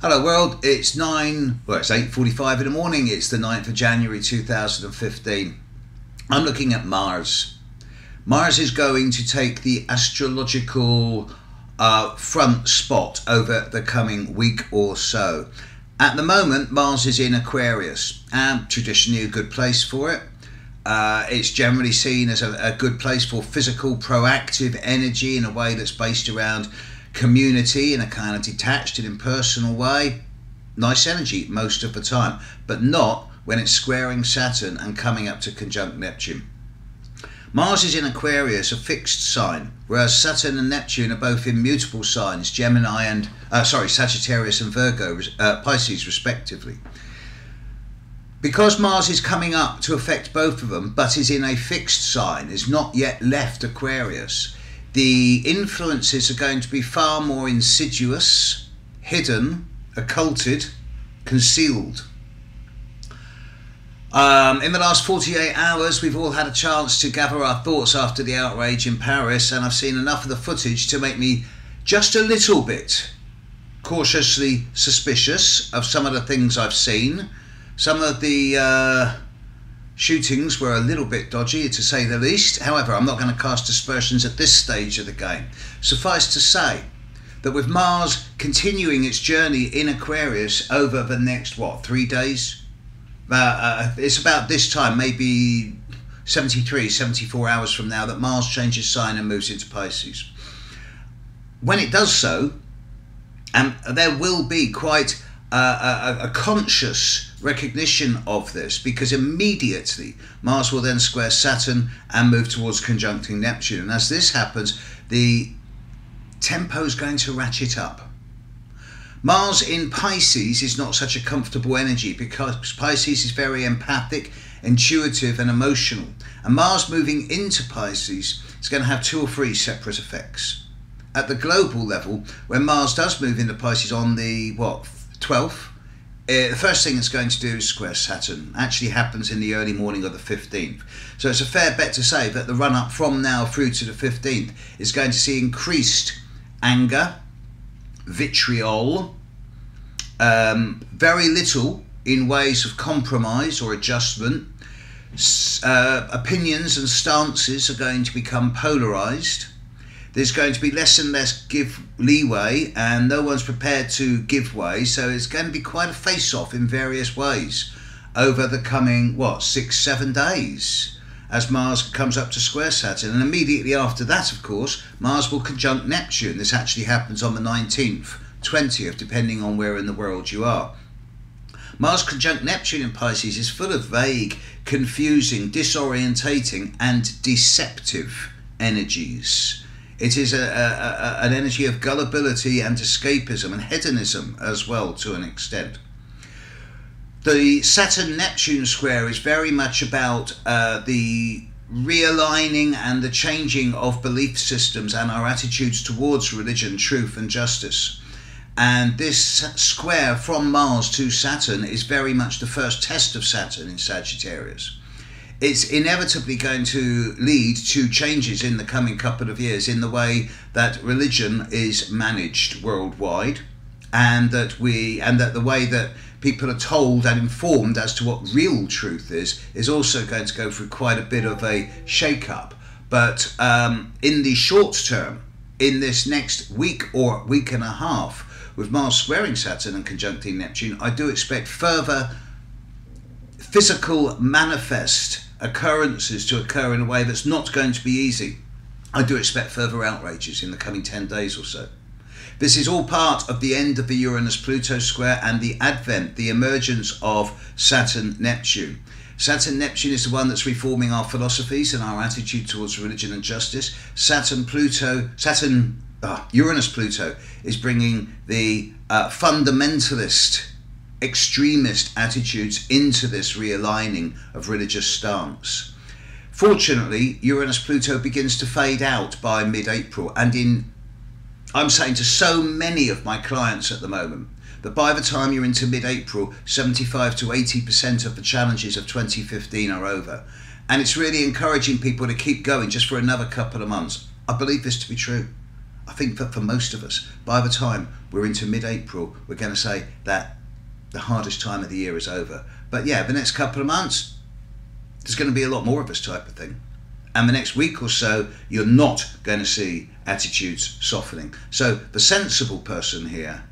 Hello world, it's 8:45 in the morning, it's the 9th of January 2015. I'm looking at Mars. Mars is going to take the astrological front spot over the coming week or so. At the moment, Mars is in Aquarius, and traditionally a good place for it. It's generally seen as a good place for physical, proactive energy in a way that's based around community in a kind of detached and impersonal way. Nice energy most of the time, but not when it's squaring Saturn and coming up to conjunct Neptune. Mars is in Aquarius, a fixed sign, whereas Saturn and Neptune are both in mutable signs, Sagittarius and Virgo, Pisces respectively. Because Mars is coming up to affect both of them, but is in a fixed sign, is not yet left Aquarius, the influences are going to be far more insidious, hidden, occulted, concealed. In the last 48 hours, we've all had a chance to gather our thoughts after the outrage in Paris, and I've seen enough of the footage to make me just a little bit cautiously suspicious of some of the things I've seen. Some of the shootings were a little bit dodgy, to say the least. However, I'm not going to cast aspersions at this stage of the game. Suffice to say that with Mars continuing its journey in Aquarius over the next, 3 days? It's about this time, maybe 74 hours from now, that Mars changes sign and moves into Pisces. When it does so, there will be quite a conscious recognition of this, because immediately Mars will then square Saturn and move towards conjuncting Neptune. And as this happens, the tempo is going to ratchet up. Mars in Pisces is not such a comfortable energy, because Pisces is very empathic, intuitive and emotional. And Mars moving into Pisces is going to have 2 or 3 separate effects. At the global level, when Mars does move into Pisces on the 12th, the first thing it's going to do is square Saturn. Actually happens in the early morning of the 15th. So it's a fair bet to say that the run-up from now through to the 15th is going to see increased anger, vitriol, very little in ways of compromise or adjustment. Opinions and stances are going to become polarized. There's going to be less and less leeway, and no one's prepared to give way, so it's going to be quite a face-off in various ways over the coming, 6-7 days, as Mars comes up to square Saturn. And immediately after that, of course, Mars will conjunct Neptune. This actually happens on the 19th, 20th, depending on where in the world you are. Mars conjunct Neptune in Pisces is full of vague, confusing, disorientating and deceptive energies. It is an energy of gullibility and escapism and hedonism as well, to an extent. The Saturn-Neptune square is very much about the realigning and the changing of belief systems and our attitudes towards religion, truth and justice. And this square from Mars to Saturn is very much the first test of Saturn in Sagittarius. It's inevitably going to lead to changes in the coming couple of years in the way that religion is managed worldwide, and that the way that people are told and informed as to what real truth is also going to go through quite a bit of a shake-up. But in the short term, in this next week or week and a half, with Mars squaring Saturn and conjuncting Neptune, I do expect further physical manifest occurrences to occur in a way that's not going to be easy. I do expect further outrages in the coming 10 days or so. This is all part of the end of the Uranus-Pluto square and the advent, the emergence of Saturn-Neptune. Saturn-Neptune is the one that's reforming our philosophies and our attitude towards religion and justice. Uranus-Pluto is bringing the fundamentalist, extremist attitudes into this realigning of religious stance. Fortunately, Uranus-Pluto begins to fade out by mid-April, and I'm saying to so many of my clients at the moment that by the time you're into mid-April, 75 to 80% of the challenges of 2015 are over. And it's really encouraging people to keep going just for another couple of months. I believe this to be true. I think that for most of us, by the time we're into mid-April, we're going to say that the hardest time of the year is over. But yeah, the next couple of months, there's going to be a lot more of this type of thing. And the next week or so, you're not going to see attitudes softening. So the sensible person here,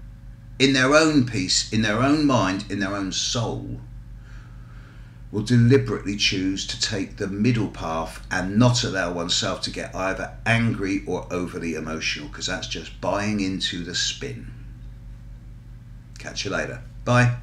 in their own peace, in their own mind, in their own soul, will deliberately choose to take the middle path and not allow oneself to get either angry or overly emotional, because that's just buying into the spin. Catch you later. Bye.